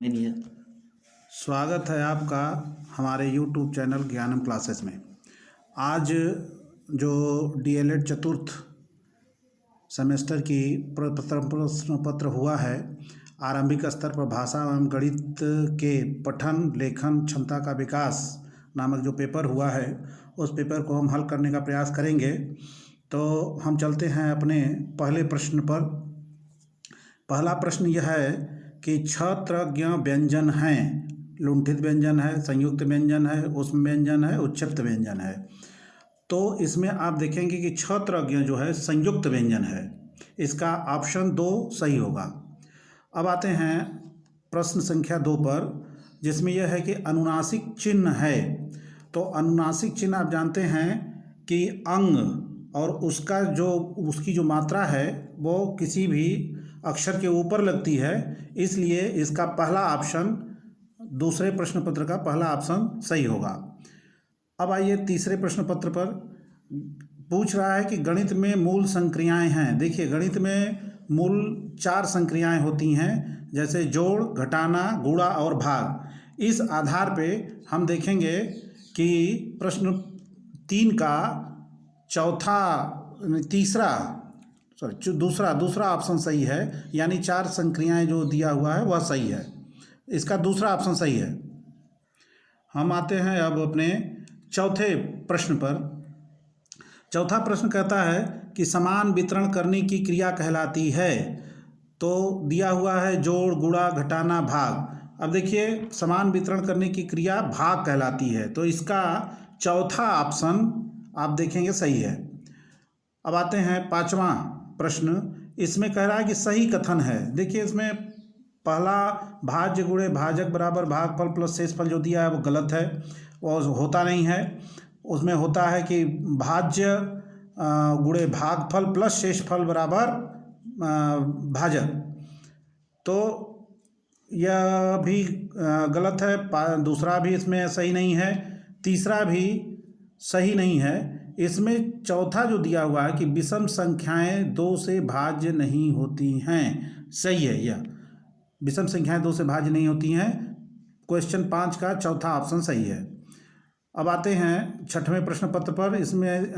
नहीं है। स्वागत है आपका हमारे YouTube चैनल ज्ञानम क्लासेस में। आज जो डीएलएड चतुर्थ सेमेस्टर की प्रश्न पत्र हुआ है, आरंभिक स्तर पर भाषा एवं गणित के पठन लेखन क्षमता का विकास नामक जो पेपर हुआ है, उस पेपर को हम हल करने का प्रयास करेंगे। तो हम चलते हैं अपने पहले प्रश्न पर। पहला प्रश्न यह है कि क्षत्रज्ञ व्यंजन हैं। लुंठित व्यंजन है, संयुक्त व्यंजन है, उष्म व्यंजन है, उत्क्षिप्त व्यंजन है। तो इसमें आप देखेंगे कि क्षत्रज्ञ जो है संयुक्त व्यंजन है। इसका ऑप्शन 2 सही होगा। अब आते हैं प्रश्न संख्या 2 पर, जिसमें यह है कि अनुनासिक चिन्ह है। तो अनुनासिक चिन्ह आप जानते हैं कि अंग और उसकी जो मात्रा है वो किसी भी अक्षर के ऊपर लगती है, इसलिए इसका पहला ऑप्शन दूसरे प्रश्न पत्र का पहला ऑप्शन सही होगा। अब आइए तीसरे प्रश्न पत्र पर। पूछ रहा है कि गणित में मूल संक्रियाएं हैं। देखिए, गणित में मूल 4 संक्रियाएं होती हैं, जैसे जोड़, घटाना, गुणा और भाग। इस आधार पे हम देखेंगे कि प्रश्न 3 का दूसरा ऑप्शन सही है, यानी 4 संक्रियाएं जो दिया हुआ है वह सही है। इसका दूसरा ऑप्शन सही है। हम आते हैं अब अपने चौथे प्रश्न पर। चौथा प्रश्न कहता है कि समान वितरण करने की क्रिया कहलाती है। तो दिया हुआ है जोड़, गुणा, घटाना, भाग। अब देखिए, समान वितरण करने की क्रिया भाग कहलाती है, तो इसका चौथा ऑप्शन आप देखेंगे सही है। अब आते हैं पांचवा प्रश्न। इसमें कह रहा है कि सही कथन है। देखिए, इसमें पहला भाज्य गुणे भाजक बराबर भागफल प्लस शेषफल जो दिया है वो गलत है, वो होता नहीं है। उसमें होता है कि भाज्य गुणे भागफल प्लस शेषफल बराबर भाजक। तो यह भी गलत है। दूसरा भी इसमें सही नहीं है, तीसरा भी सही नहीं है। इसमें चौथा जो दिया हुआ है कि विषम संख्याएं 2 से भाज्य नहीं होती हैं, सही है। यह विषम संख्याएं 2 से भाज्य नहीं होती हैं। क्वेश्चन 5 का चौथा ऑप्शन सही है। अब आते हैं छठवें प्रश्न पत्र पर। इसमें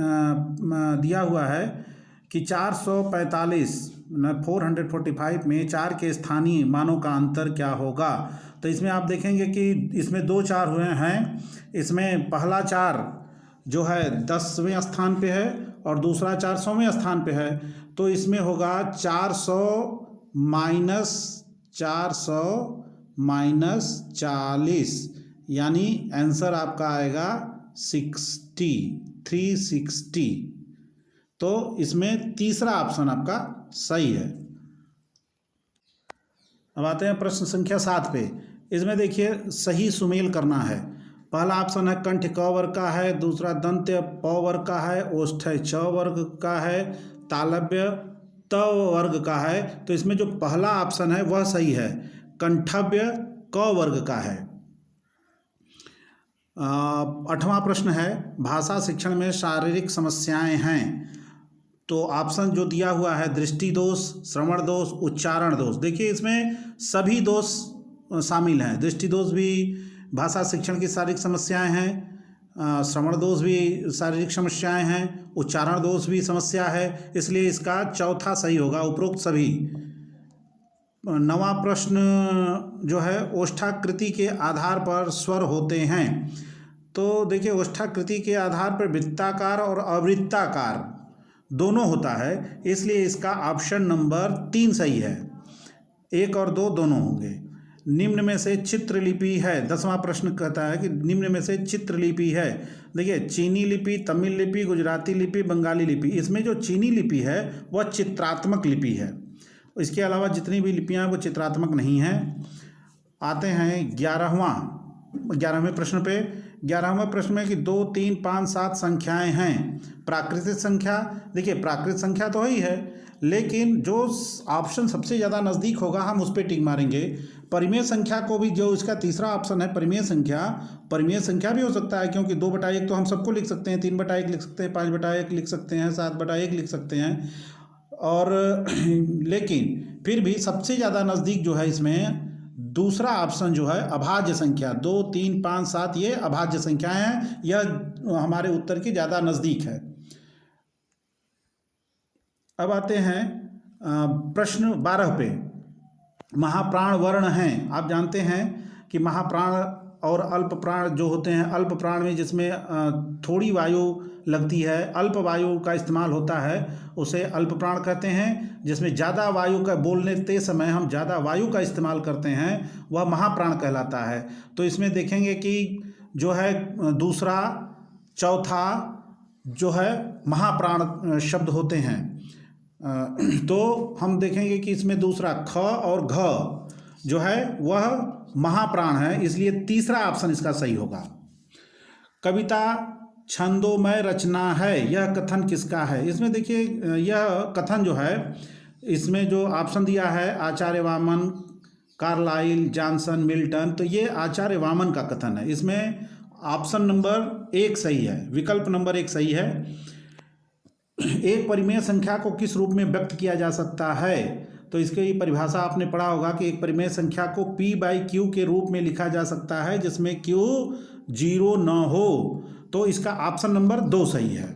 दिया हुआ है कि 445 में 4 के स्थानीय मानों का अंतर क्या होगा। तो इसमें आप देखेंगे कि इसमें 2 4 हुए हैं। इसमें पहला 4 जो है 10वें स्थान पे है और दूसरा 4 100वें स्थान पे है। तो इसमें होगा 400 माइनस 40, यानी आंसर आपका आएगा 360। तो इसमें तीसरा ऑप्शन आपका सही है। अब आते हैं प्रश्न संख्या 7 पे। इसमें देखिए, सही सुमेल करना है। पहला ऑप्शन है कंठ क वर्ग का है, दूसरा दंत्य प वर्ग का है, ओष्ठ्य च वर्ग का है, तालव्य त वर्ग का है। तो इसमें जो पहला ऑप्शन है वह सही है, कंठव्य क वर्ग का है। 8वां प्रश्न है, भाषा शिक्षण में शारीरिक समस्याएं हैं। तो ऑप्शन जो दिया हुआ है दृष्टि दोष, श्रवण दोष, उच्चारण दोष। देखिए, इसमें सभी दोष शामिल हैं। दृष्टि दोष भी भाषा शिक्षण की शारीरिक समस्याएं हैं, श्रवण दोष भी शारीरिक समस्याएं हैं, उच्चारण दोष भी समस्या है, इसलिए इसका चौथा सही होगा, उपरोक्त सभी। 9वां प्रश्न जो है, ओष्ठाकृति के आधार पर स्वर होते हैं। तो देखिए, ओष्ठाकृति के आधार पर वृत्ताकार और अवृत्ताकार दोनों होता है, इसलिए इसका ऑप्शन नंबर 3 सही है। 1 और 2 दोनों होंगे। निम्न में से चित्रलिपि है। 10वां प्रश्न कहता है कि निम्न में से चित्रलिपि है। देखिए, चीनी लिपि, तमिल लिपि, गुजराती लिपि, बंगाली लिपि। इसमें जो चीनी लिपि है वह चित्रात्मक लिपि है। इसके अलावा जितनी भी लिपियां हैं वो चित्रात्मक नहीं हैं। आते हैं 11वें प्रश्न पे। 11वें प्रश्न में कि 2 3 5 7 संख्याएं हैं। प्राकृतिक संख्या, देखिए प्राकृतिक संख्या तो ही है, लेकिन जो ऑप्शन सबसे ज़्यादा नज़दीक होगा हम उस पर टिक मारेंगे। परिमेय संख्या को भी, जो इसका तीसरा ऑप्शन है परिमेय संख्या भी हो सकता है, क्योंकि 2/1 तो हम सबको लिख सकते हैं, 3/1 लिख सकते हैं, 5/1 लिख सकते हैं, 7/1 लिख सकते हैं। और लेकिन फिर भी सबसे ज़्यादा नज़दीक जो है इसमें दूसरा ऑप्शन जो है अभाज्य संख्या 2, 3, 5, 7 ये अभाज्य संख्याएं हैं, यह हमारे उत्तर के ज़्यादा नज़दीक है। अब आते हैं प्रश्न 12 पे। महाप्राण वर्ण हैं। आप जानते हैं कि महाप्राण और अल्प प्राण जो होते हैं, अल्प प्राण में जिसमें थोड़ी वायु लगती है, अल्प वायु का इस्तेमाल होता है, उसे अल्प प्राण कहते हैं। जिसमें ज़्यादा वायु का बोलते समय हम ज़्यादा वायु का इस्तेमाल करते हैं, वह महाप्राण कहलाता है। तो इसमें देखेंगे कि जो है दूसरा चौथा जो है महाप्राण शब्द होते हैं। तो हम देखेंगे कि इसमें दूसरा ख और घ जो है वह महाप्राण है, इसलिए तीसरा ऑप्शन इसका सही होगा। कविता छंदोमय रचना है, यह कथन किसका है? इसमें देखिए यह कथन जो है, इसमें जो ऑप्शन दिया है आचार्य वामन, कार्लाइल, जॉनसन, मिल्टन, तो ये आचार्य वामन का कथन है। इसमें ऑप्शन नंबर 1 सही है, विकल्प नंबर 1 सही है। एक परिमेय संख्या को किस रूप में व्यक्त किया जा सकता है? तो इसकी परिभाषा आपने पढ़ा होगा कि एक परिमेय संख्या को P/Q के रूप में लिखा जा सकता है जिसमें Q 0 न हो। तो इसका ऑप्शन नंबर 2 सही है।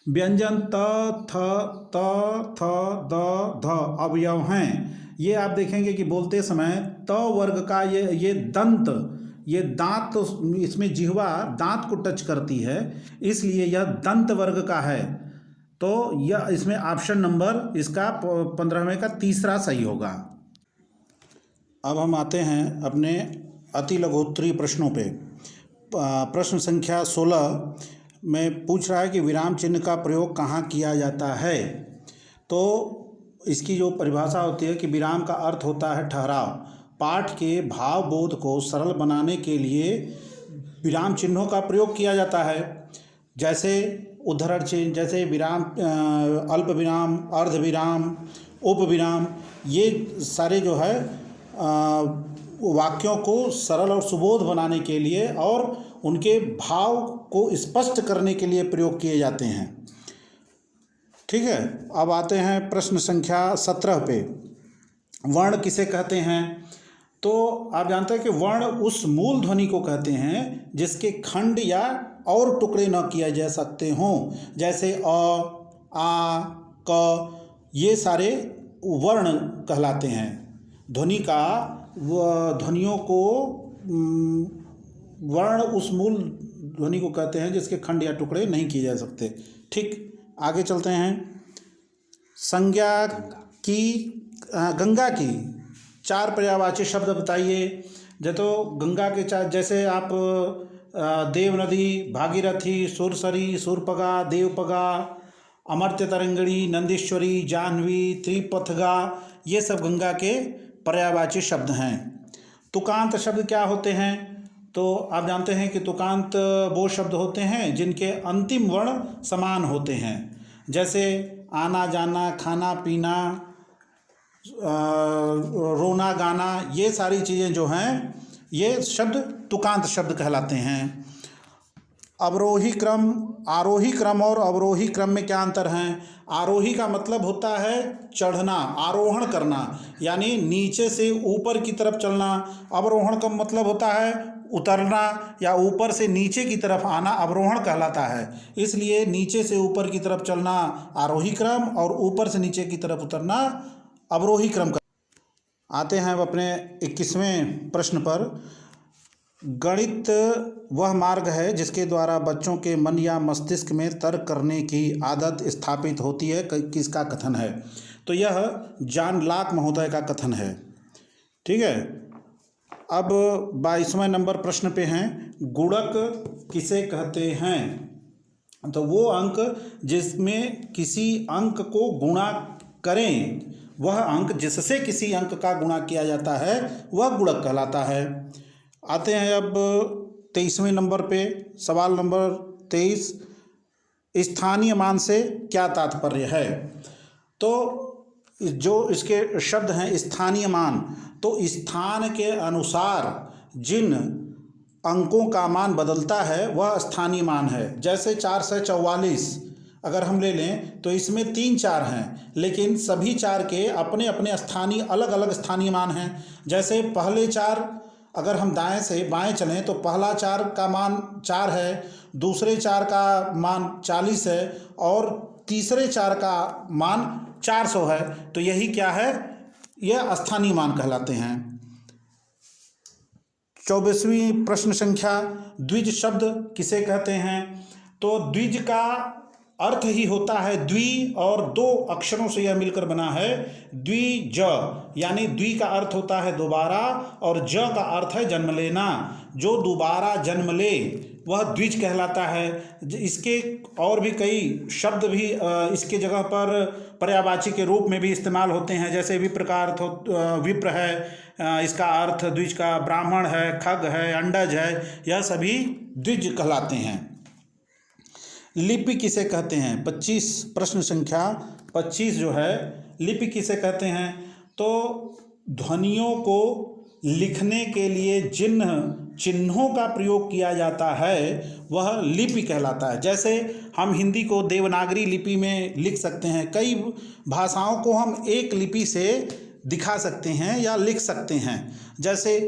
व्यंजन त, थ, त, थ, द, ध अवयव हैं। ये आप देखेंगे कि बोलते समय त वर्ग का ये दंत, ये दांत, इसमें जिह्वा दांत को टच करती है, इसलिए यह दंत वर्ग का है। तो यह इसमें ऑप्शन नंबर इसका 15वें का तीसरा सही होगा। अब हम आते हैं अपने अति लघुत्तरीय प्रश्नों पे। प्रश्न संख्या 16 में पूछ रहा है कि विराम चिन्ह का प्रयोग कहाँ किया जाता है? तो इसकी जो परिभाषा होती है कि विराम का अर्थ होता है ठहराव। पाठ के भाव बोध को सरल बनाने के लिए विराम चिन्हों का प्रयोग किया जाता है। जैसे उद्धरण चिन्ह, जैसे विराम, अल्प विराम, अर्ध विराम, उप विराम, ये सारे जो है वाक्यों को सरल और सुबोध बनाने के लिए और उनके भाव को स्पष्ट करने के लिए प्रयोग किए जाते हैं। ठीक है, अब आते हैं प्रश्न संख्या 17 पे। वर्ण किसे कहते हैं? तो आप जानते हैं कि वर्ण उस मूल ध्वनि को कहते हैं जिसके खंड या और टुकड़े न किए जा सकते हों। जैसे अ, आ, क, ये सारे वर्ण कहलाते हैं। ध्वनि का ध्वनियों को वर्ण उस मूल ध्वनि को कहते हैं जिसके खंड या टुकड़े नहीं किए जा सकते। ठीक, आगे चलते हैं। संज्ञा की गंगा की 4 पर्यायवाची शब्द बताइए। तो गंगा के 4, जैसे आप देव नदी, भागीरथी, सुरसरी, सुरपगा, देवपगा, अमर्त्य तरंगिणी, नंदीश्वरी, जाह्नवी, त्रिपथगा, ये सब गंगा के पर्यायवाची शब्द हैं। तुकांत शब्द क्या होते हैं? तो आप जानते हैं कि तुकांत वो शब्द होते हैं जिनके अंतिम वर्ण समान होते हैं। जैसे आना जाना, खाना पीना, रोना गाना, ये सारी चीज़ें जो हैं ये शब्द तुकांत शब्द कहलाते हैं। अवरोही क्रम, आरोही क्रम और अवरोही क्रम में क्या अंतर है? आरोही का मतलब होता है चढ़ना, आरोहण करना, यानी नीचे से ऊपर की तरफ चलना। अवरोहण का मतलब होता है उतरना या ऊपर से नीचे की तरफ आना, अवरोहण कहलाता है। इसलिए नीचे से ऊपर की तरफ चलना आरोही क्रम और ऊपर से नीचे की तरफ उतरना अवरोही क्रम का। आते हैं अब अपने 21वें प्रश्न पर। गणित वह मार्ग है जिसके द्वारा बच्चों के मन या मस्तिष्क में तर्क करने की आदत स्थापित होती है, किसका कथन है? तो यह जॉन लॉक महोदय का कथन है। ठीक है, अब 22वें नंबर प्रश्न पे हैं, गुणक किसे कहते हैं? तो वो अंक जिसमें किसी अंक को गुणा करें, वह अंक जिससे किसी अंक का गुणा किया जाता है वह गुणक कहलाता है। आते हैं अब 23वें नंबर पे, सवाल नंबर 23, स्थानीय मान से क्या तात्पर्य है? तो जो इसके शब्द हैं स्थानीय मान, तो स्थान के अनुसार जिन अंकों का मान बदलता है वह स्थानीय मान है। जैसे 444 अगर हम ले लें तो इसमें 3 4 हैं, लेकिन सभी 4 के अपने अपने स्थानीय अलग अलग स्थानीय मान हैं। जैसे पहले 4 अगर हम दाएं से बाएं चलें तो पहला 4 का मान 4 है, दूसरे 4 का मान 40 है और तीसरे 4 का मान 400 है। तो यही क्या है, यह स्थानीय मान कहलाते हैं। 24वीं प्रश्न संख्या, द्विज शब्द किसे कहते हैं? तो द्विज का अर्थ ही होता है द्वि, और 2 अक्षरों से यह मिलकर बना है द्विज, यानी द्वि का अर्थ होता है दोबारा और ज का अर्थ है जन्म लेना। जो दोबारा जन्म ले वह द्विज कहलाता है। इसके और भी कई शब्द भी इसके जगह पर पर्यायवाची के रूप में भी इस्तेमाल होते हैं। जैसे विप्र का अर्थ विप्र है, इसका अर्थ द्विज का ब्राह्मण है, खग है, अंडज है, यह सभी द्विज कहलाते हैं। लिपि किसे कहते हैं? 25 प्रश्न संख्या 25 जो है, लिपि किसे कहते हैं? तो ध्वनियों को लिखने के लिए जिन चिन्हों का प्रयोग किया जाता है वह लिपि कहलाता है। जैसे हम हिंदी को देवनागरी लिपि में लिख सकते हैं, कई भाषाओं को हम एक लिपि से दिखा सकते हैं या लिख सकते हैं। जैसे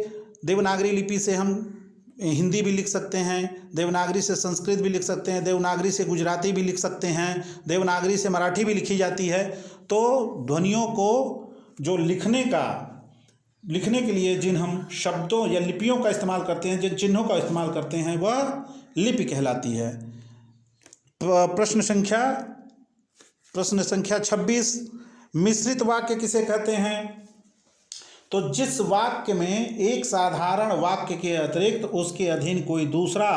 देवनागरी लिपि से हम हिंदी भी लिख सकते हैं, देवनागरी से संस्कृत भी लिख सकते हैं, देवनागरी से गुजराती भी लिख सकते हैं, देवनागरी से मराठी भी लिखी जाती है। तो ध्वनियों को जो लिखने के लिए जिन हम शब्दों या लिपियों का इस्तेमाल करते हैं, जिन चिन्हों का इस्तेमाल करते हैं, वह लिपि कहलाती है। प्रश्न संख्या 26, मिश्रित वाक्य किसे कहते हैं? तो जिस वाक्य में एक साधारण वाक्य के अतिरिक्त उसके अधीन कोई दूसरा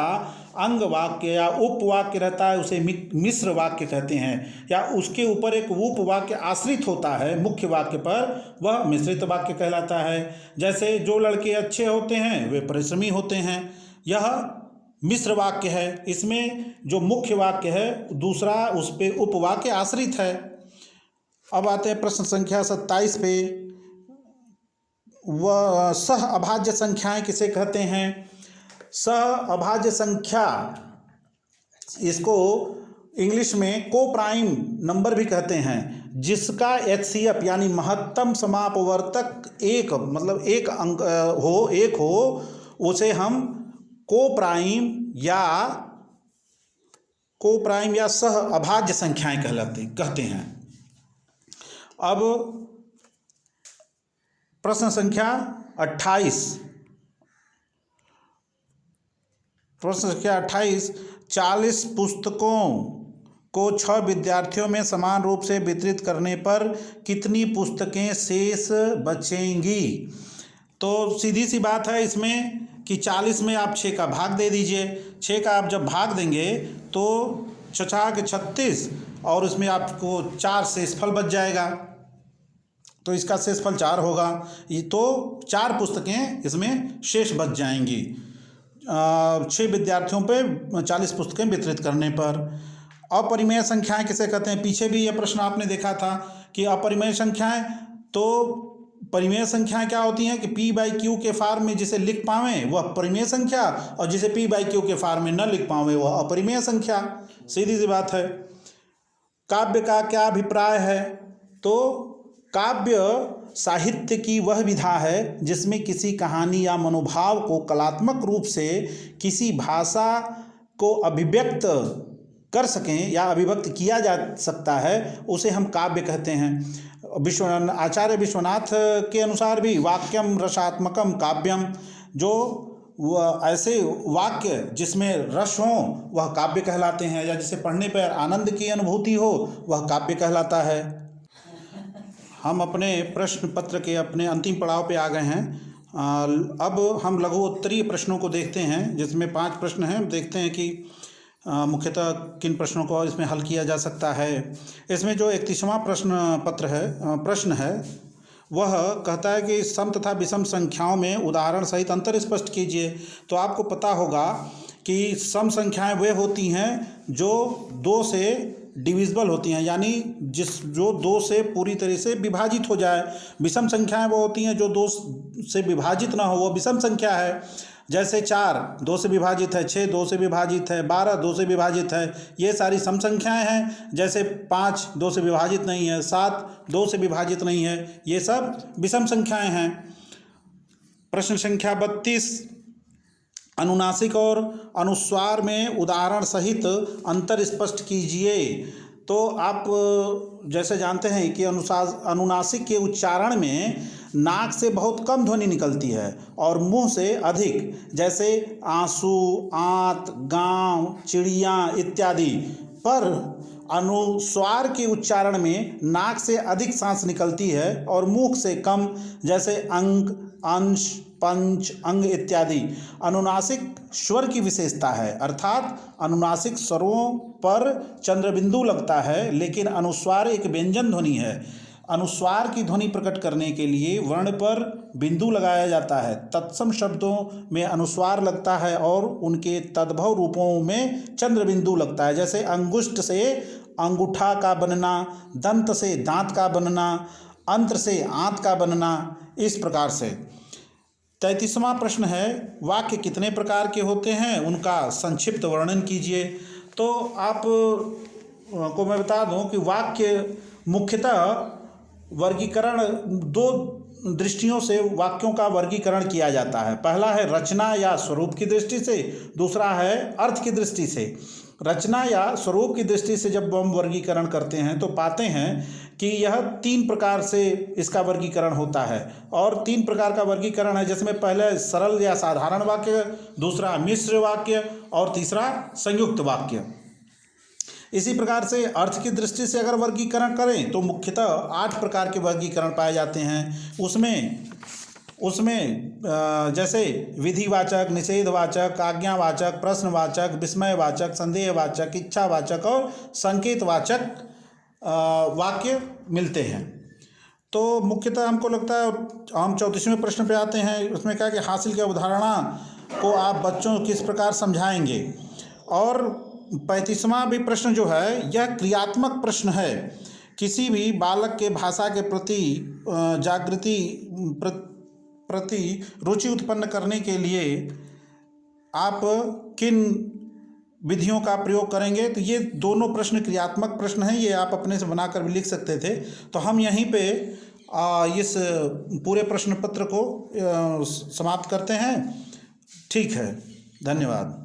अंग वाक्य या उपवाक्य रहता है उसे मिश्र वाक्य कहते हैं, या उसके ऊपर एक उपवाक्य आश्रित होता है मुख्य वाक्य पर, वह मिश्रित वाक्य कहलाता है। जैसे जो लड़के अच्छे होते हैं वे परिश्रमी होते हैं, यह मिश्र वाक्य है। इसमें जो मुख्य वाक्य है दूसरा उस पर उपवाक्य आश्रित है। अब आते हैं प्रश्न संख्या 27 पे, वह सह अभाज्य संख्याएं किसे कहते हैं? सह अभाज्य संख्या, इसको इंग्लिश में को प्राइम नंबर भी कहते हैं, जिसका HCF यानी महत्तम समापवर्तक एक अंक हो, उसे हम को प्राइम या सह अभाज्य संख्याएं कहते हैं। अब प्रश्न संख्या 28, 40 पुस्तकों को 6 विद्यार्थियों में समान रूप से वितरित करने पर कितनी पुस्तकें शेष बचेंगी? तो सीधी सी बात है इसमें कि 40 में आप 6 का भाग दे दीजिए। 6 का आप जब भाग देंगे तो 6 के 36 और उसमें आपको 4 शेषफल बच जाएगा, तो इसका शेषफल 4 होगा। तो 4 पुस्तकें इसमें शेष बच जाएंगी 6 विद्यार्थियों पे 40 पुस्तकें वितरित करने पर। अपरिमेय संख्याएं किसे कहते हैं? पीछे भी यह प्रश्न आपने देखा था कि अपरिमेय संख्याएं, तो परिमेय संख्याएं क्या होती हैं कि P/Q के फॉर्म में जिसे लिख पावें वह परिमेय संख्या, और जिसे P/Q के फॉर्म में न लिख पावें वह अपरिमेय संख्या। सीधी सी बात है। काव्य का क्या अभिप्राय है? तो काव्य साहित्य की वह विधा है जिसमें किसी कहानी या मनोभाव को कलात्मक रूप से किसी भाषा को अभिव्यक्त कर सकें या अभिव्यक्त किया जा सकता है, उसे हम काव्य कहते हैं। आचार्य विश्वनाथ के अनुसार भी वाक्यम रसात्मकम काव्यम, जो ऐसे वाक्य जिसमें रस हो वह काव्य कहलाते हैं, या जिसे पढ़ने पर आनंद की अनुभूति हो वह काव्य कहलाता है। हम अपने प्रश्न पत्र के अपने अंतिम पड़ाव पे आ गए हैं। अब हम लघु उत्तरीय प्रश्नों को देखते हैं, जिसमें 5 प्रश्न हैं। देखते हैं कि मुख्यतः किन प्रश्नों को इसमें हल किया जा सकता है। इसमें जो 31वां प्रश्न है वह कहता है कि सम तथा विषम संख्याओं में उदाहरण सहित अंतर स्पष्ट कीजिए। तो आपको पता होगा कि सम संख्याएं वे होती हैं जो 2 से डिविजिबल होती हैं, यानी जो 2 से पूरी तरह से विभाजित हो जाए। विषम संख्याएं वो होती हैं जो 2 से विभाजित ना हो, वो विषम संख्या है। जैसे 4 2 से विभाजित है, 6 2 से विभाजित है, 12 2 से विभाजित है, ये सारी सम संख्याएं हैं। जैसे 5 2 से विभाजित नहीं है, 7 2 से विभाजित नहीं है, ये सब विषम संख्याएं हैं। प्रश्न संख्या 32, अनुनासिक और अनुस्वार में उदाहरण सहित अंतर स्पष्ट कीजिए। तो आप जैसे जानते हैं कि अनुनासिक के उच्चारण में नाक से बहुत कम ध्वनि निकलती है और मुंह से अधिक, जैसे आंसू, आंत, गांव, चिड़िया इत्यादि। पर अनुस्वार के उच्चारण में नाक से अधिक सांस निकलती है और मुंह से कम, जैसे अंग, अंश, पंच, अंग इत्यादि। अनुनासिक स्वर की विशेषता है, अर्थात अनुनासिक स्वरों पर चंद्रबिंदु लगता है, लेकिन अनुस्वार एक व्यंजन ध्वनि है। अनुस्वार की ध्वनि प्रकट करने के लिए वर्ण पर बिंदु लगाया जाता है। तत्सम शब्दों में अनुस्वार लगता है और उनके तद्भव रूपों में चंद्रबिंदु लगता है, जैसे अंगुष्ठ से अंगूठा का बनना, दंत से दांत का बनना, अंत्र से आंत का बनना, इस प्रकार से। 33वां प्रश्न है, वाक्य कितने प्रकार के होते हैं, उनका संक्षिप्त वर्णन कीजिए। तो आप को मैं बता दूं कि वाक्य मुख्यतः वर्गीकरण 2 दृष्टियों से वाक्यों का वर्गीकरण किया जाता है। पहला है रचना या स्वरूप की दृष्टि से, दूसरा है अर्थ की दृष्टि से। रचना या स्वरूप की दृष्टि से जब हम वर्गीकरण करते हैं तो पाते हैं कि यह 3 प्रकार से इसका वर्गीकरण होता है। और 3 प्रकार का वर्गीकरण है, जिसमें पहले सरल या साधारण वाक्य, दूसरा मिश्र वाक्य और तीसरा संयुक्त वाक्य। इसी प्रकार से अर्थ की दृष्टि से अगर वर्गीकरण करें तो मुख्यतः 8 प्रकार के वर्गीकरण पाए जाते हैं। उसमें जैसे विधिवाचक, निषेधवाचक, आज्ञावाचक, प्रश्नवाचक, विस्मयवाचक, संदेहवाचक, इच्छावाचक और संकेतवाचक वाक्य मिलते हैं। तो मुख्यतः हमको लगता है हम 34वें प्रश्न पे आते हैं। उसमें क्या कि हासिल की अवधारणा को आप बच्चों को किस प्रकार समझाएंगे। और 35वां भी प्रश्न जो है यह क्रियात्मक प्रश्न है। किसी भी बालक के भाषा के प्रति जागृति प्रति रुचि उत्पन्न करने के लिए आप किन विधियों का प्रयोग करेंगे। तो ये दोनों प्रश्न क्रियात्मक प्रश्न हैं, ये आप अपने से बनाकर भी लिख सकते थे। तो हम यहीं पे इस पूरे प्रश्न पत्र को समाप्त करते हैं। ठीक है, धन्यवाद।